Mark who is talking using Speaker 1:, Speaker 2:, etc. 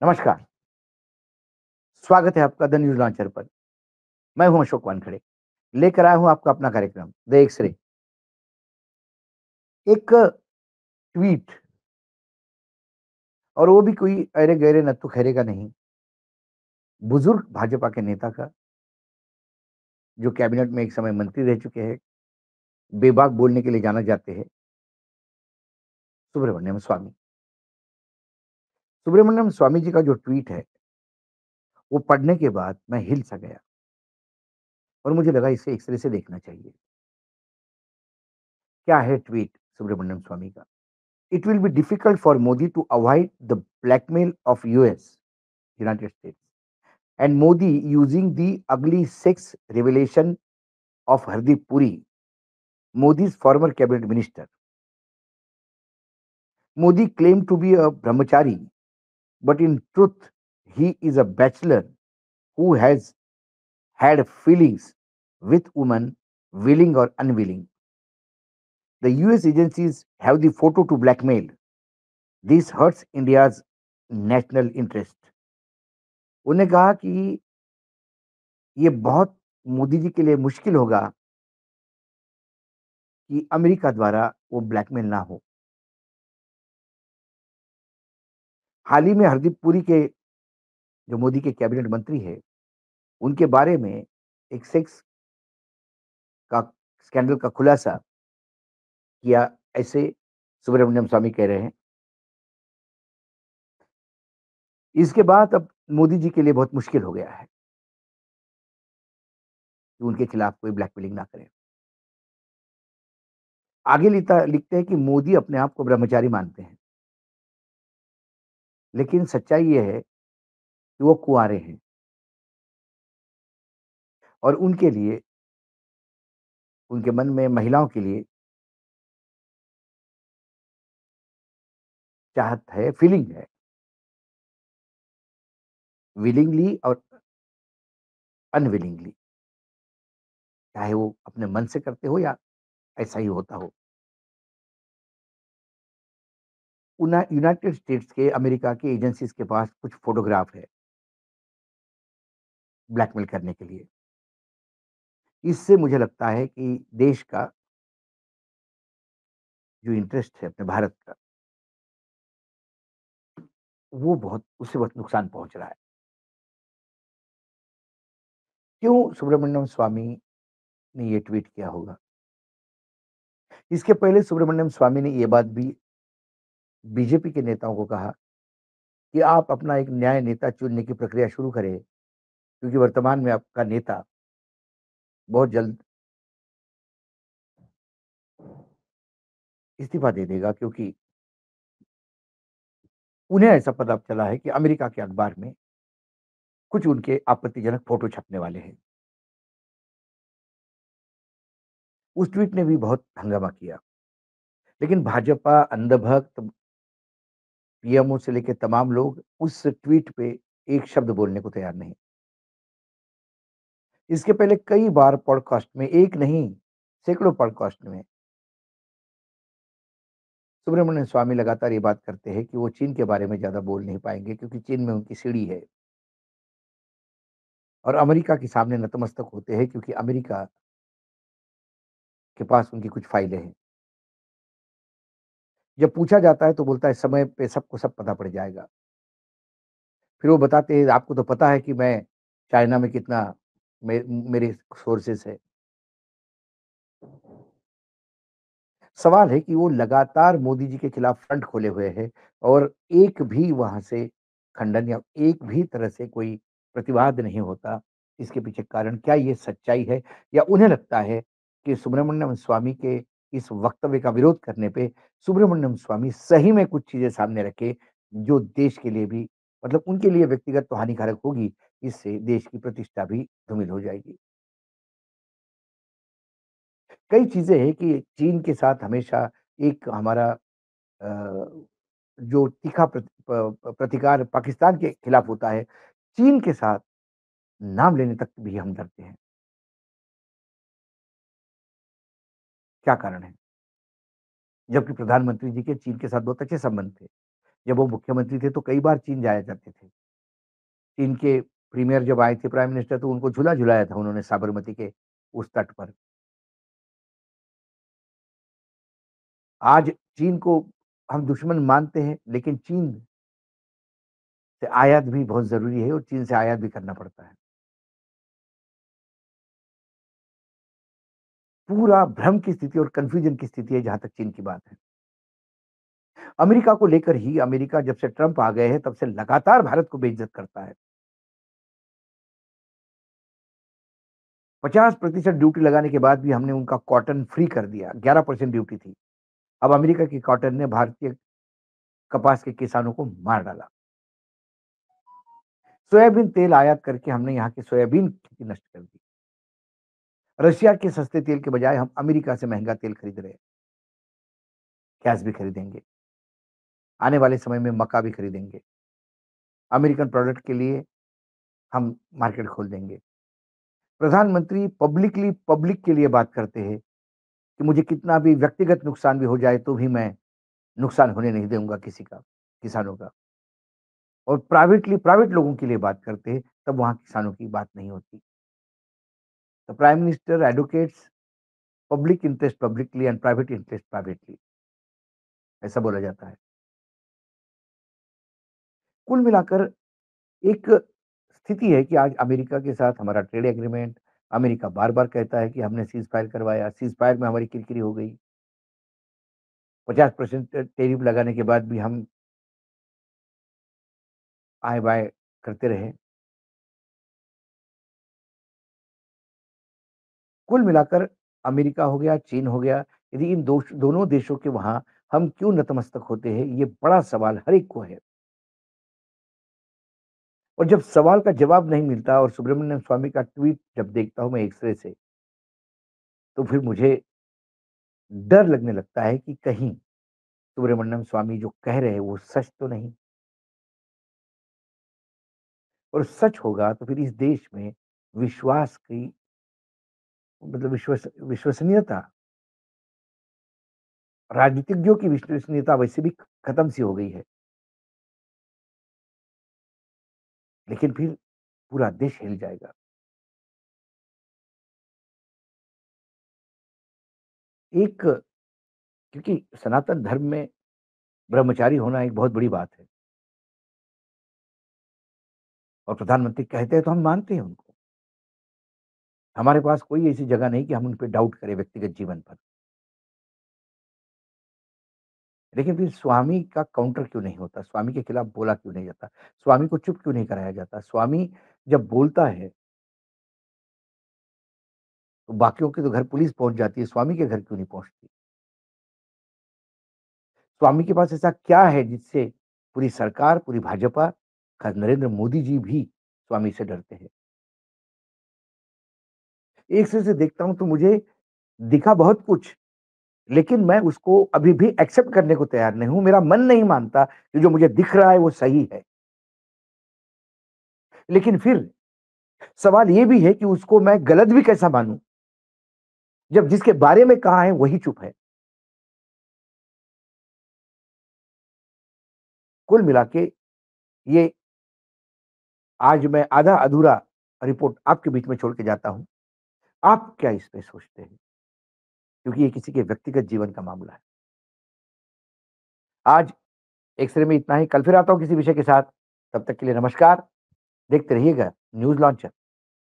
Speaker 1: नमस्कार, स्वागत है आपका द न्यूज़ लॉन्चर पर। मैं हूं अशोक वानखड़े, लेकर आया हूं आपका अपना कार्यक्रम द एक्स-रे। एक ट्वीट और वो भी कोई अरे-गहरे नत्थू-खैरे का नहीं, बुजुर्ग भाजपा के नेता का, जो कैबिनेट में एक समय मंत्री रह चुके हैं, बेबाक बोलने के लिए जाना जाते हैं, सुब्रमण्यम स्वामी। सुब्रमण्यम स्वामी जी का जो ट्वीट है, वो पढ़ने के बाद मैं हिल सा गया और मुझे लगा इसे एक्स-रे से देखना चाहिए। क्या है ट्वीट सुब्रमण्यम स्वामी का? It will be difficult for Modi to avoid the blackmail of US, United States, and Modi using the ugly sex revelation of Hardeep Puri, Modi's former cabinet minister. Modi claimed to be a brahmachari, but in truth, he is a bachelor who has had feelings with women, willing or unwilling. The US agencies have the photo to blackmail. This hurts India's national interest. उन्होंने कहा कि ये बहुत मोदी जी के लिए मुश्किल होगा कि अमेरिका द्वारा वो ब्लैकमेल ना हो। हाल ही में हरदीप पुरी के जो मोदी के कैबिनेट मंत्री हैं, उनके बारे में एक सेक्स का स्कैंडल का खुलासा किया, ऐसे सुब्रमण्यम स्वामी कह रहे हैं। इसके बाद अब मोदी जी के लिए बहुत मुश्किल हो गया है कि उनके खिलाफ कोई ब्लैकमेलिंग ना करें। आगे लिखते हैं कि मोदी अपने आप को ब्रह्मचारी मानते हैं, लेकिन सच्चाई ये है कि वो कुँवारे हैं और उनके लिए उनके मन में महिलाओं के लिए चाहत है, फीलिंग है, विलिंगली और अनविलिंगली, चाहे वो अपने मन से करते हो या ऐसा ही होता हो। यूनाइटेड स्टेट्स के, अमेरिका के एजेंसीज़ के पास कुछ फ़ोटोग्राफ है, ब्लैकमेल करने के लिए। इससे मुझे लगता है कि देश का जो इंटरेस्ट है अपने भारत का, वो बहुत उससे बहुत नुकसान पहुँच रहा है। क्यों सुब्रमण्यम स्वामी ने ये ट्वीट किया होगा? इसके पहले सुब्रमण्यम स्वामी ने ये बात भी बीजेपी के नेताओं को कहा कि आप अपना एक न्याय नेता चुनने की प्रक्रिया शुरू करें, क्योंकि वर्तमान में आपका नेता बहुत जल्द इस्तीफ़ा दे देगा, क्योंकि उन्हें ऐसा पता चला है कि अमेरिका के अखबार में कुछ उनके आपत्तिजनक फ़ोटो छपने वाले हैं। उस ट्वीट ने भी बहुत हंगामा किया, लेकिन भाजपा, अंधभक्त, पीएमओ से लेके तमाम लोग उस ट्वीट पे एक शब्द बोलने को तैयार नहीं। इसके पहले कई बार पॉडकास्ट में, एक नहीं, सैकड़ों पॉडकास्ट में सुब्रमण्यम स्वामी लगातार ये बात करते हैं कि वो चीन के बारे में ज़्यादा बोल नहीं पाएँगे, क्योंकि चीन में उनकी सीढ़ी है और अमेरिका के सामने नतमस्तक होते हैं, क्योंकि अमेरिका के पास उनकी कुछ फाइलें हैं। जब पूछा जाता है तो बोलता है समय पे सबको सब पता पड़ जाएगा। फिर वो बताते हैं आपको तो पता है कि मैं चाइना में कितना मेरे सोर्सेज़ है। सवाल है कि वो लगातार मोदी जी के खिलाफ फ्रंट खोले हुए हैं और एक भी वहाँ से खंडन या एक भी तरह से कोई प्रतिवाद नहीं होता। इसके पीछे कारण क्या ये सच्चाई है, या उन्हें लगता है कि सुब्रमण्यम स्वामी के इस वक्तव्य का विरोध करने पे सुब्रमण्यम स्वामी सही में कुछ चीज़ें सामने रखे, जो देश के लिए भी, मतलब उनके लिए व्यक्तिगत तो हानिकारक होगी, इससे देश की प्रतिष्ठा भी धूमिल हो जाएगी। कई चीज़ें हैं कि चीन के साथ हमेशा एक हमारा अ, जो तीखा प्रतिकार पाकिस्तान के खिलाफ होता है, चीन के साथ नाम लेने तक भी हम डरते हैं। क्या कारण है? जबकि प्रधानमंत्री जी के चीन के साथ बहुत अच्छे संबंध थे। जब वो मुख्यमंत्री थे तो कई बार चीन जाया करते थे। चीन के प्रीमियर जब आए थे प्राइम मिनिस्टर तो उनको झूला-झुलाया था उन्होंने साबरमती के उस तट पर। आज चीन को हम दुश्मन मानते हैं, लेकिन चीन से आयात भी बहुत ज़रूरी है और चीन से आयात भी करना पड़ता है। पूरा भ्रम की स्थिति और कन्फ्यूजन की स्थिति है जहाँ तक चीन की बात है। अमेरिका को लेकर ही अमेरिका जब से ट्रंप आ गए हैं तब से लगातार भारत को बेइज्जत करता है। 50% ड्यूटी लगाने के बाद भी हमने उनका कॉटन फ्री कर दिया, 11% ड्यूटी थी। अब अमेरिका की कॉटन ने भारतीय कपास के किसानों को मार डाला। सोयाबीन तेल आयात करके हमने यहाँ की सोयाबीन खेती नष्ट कर दी। रशिया के सस्ते तेल के बजाय हम अमेरिका से महँगा तेल खरीद रहे हैं। गैस भी खरीदेंगे। आने वाले समय में मक्का भी खरीदेंगे। अमेरिकन प्रोडक्ट के लिए हम मार्केट खोल देंगे। प्रधानमंत्री पब्लिकली पब्लिक के लिए बात करते हैं कि मुझे कितना भी व्यक्तिगत नुकसान भी हो जाए तो भी मैं नुकसान होने नहीं दूँगा किसी का, किसानों का। और प्राइवेटली प्राइवेट लोगों के लिए बात करते हैं, तब वहाँ किसानों की बात नहीं होती। The prime minister advocates public interest publicly and private interest privately, ऐसा बोला जाता है। कुल मिलाकर एक स्थिति है कि आज अमेरिका के साथ हमारा ट्रेड एग्रीमेंट, अमेरिका बार-बार कहता है कि हमने सीज़ फायर करवाया, सीज़ फायर में हमारी किरकिरी हो गई। 50% टैरिफ लगाने के बाद भी हम आए-बाए करते रहे। कुल मिलाकर अमेरिका हो गया, चीन हो गया, यदि इन दोनों देशों के वहाँ हम क्यों नतमस्तक होते हैं, ये बड़ा सवाल हर एक को है। और जब सवाल का जवाब नहीं मिलता और सुब्रमण्यम स्वामी का ट्वीट जब देखता हूँ मैं एक्स-रे से, तो फिर मुझे डर लगने लगता है कि कहीं सुब्रमण्यम स्वामी जो कह रहे हैं वो सच तो नहीं। और सच होगा तो फिर इस देश में विश्वास की मतलब विश्वसनीयता, राजनीतिज्ञों की विश्वसनीयता वैसे भी खत्म सी हो गई है। लेकिन फिर पूरा देश हिल जाएगा। एक क्योंकि सनातन धर्म में ब्रह्मचारी होना एक बहुत बड़ी बात है और प्रधानमंत्री कहते हैं तो हम मानते हैं उनको। हमारे पास कोई ऐसी जगह नहीं कि हम उन पे डाउट करें व्यक्तिगत जीवन पर। लेकिन फिर स्वामी का काउंटर क्यों नहीं होता? स्वामी के खिलाफ बोला क्यों नहीं जाता? स्वामी को चुप क्यों नहीं कराया जाता? स्वामी जब बोलता है, तो बाकियों के तो घर पुलिस पहुँच जाती है, स्वामी के घर क्यों नहीं पहुँचती? स्वामी के पास ऐसा क्या है जिससे पूरी सरकार, पूरी भाजपा, खास नरेंद्र मोदी जी भी स्वामी से डरते हैं? एक से देखता हूँ तो मुझे दिखा बहुत कुछ, लेकिन मैं उसको अभी भी एक्सेप्ट करने को तैयार नहीं हूँ। मेरा मन नहीं मानता कि जो मुझे दिख रहा है वो सही है। लेकिन फिर सवाल ये भी है कि उसको मैं गलत भी कैसा मानूँ, जब जिसके बारे में कहा है वही चुप है। कुल मिला के ये आज मैं आधा-अधूरा रिपोर्ट आपके बीच में छोड़ के जाता हूँ। आप क्या इस पे सोचते हैं? क्योंकि ये किसी के व्यक्तिगत जीवन का मामला है। आज एक्स-रे में इतना ही, कल फिर आता हूँ किसी विषय के साथ। तब तक के लिए नमस्कार। देखते रहिएगा न्यूज़ लॉन्चर।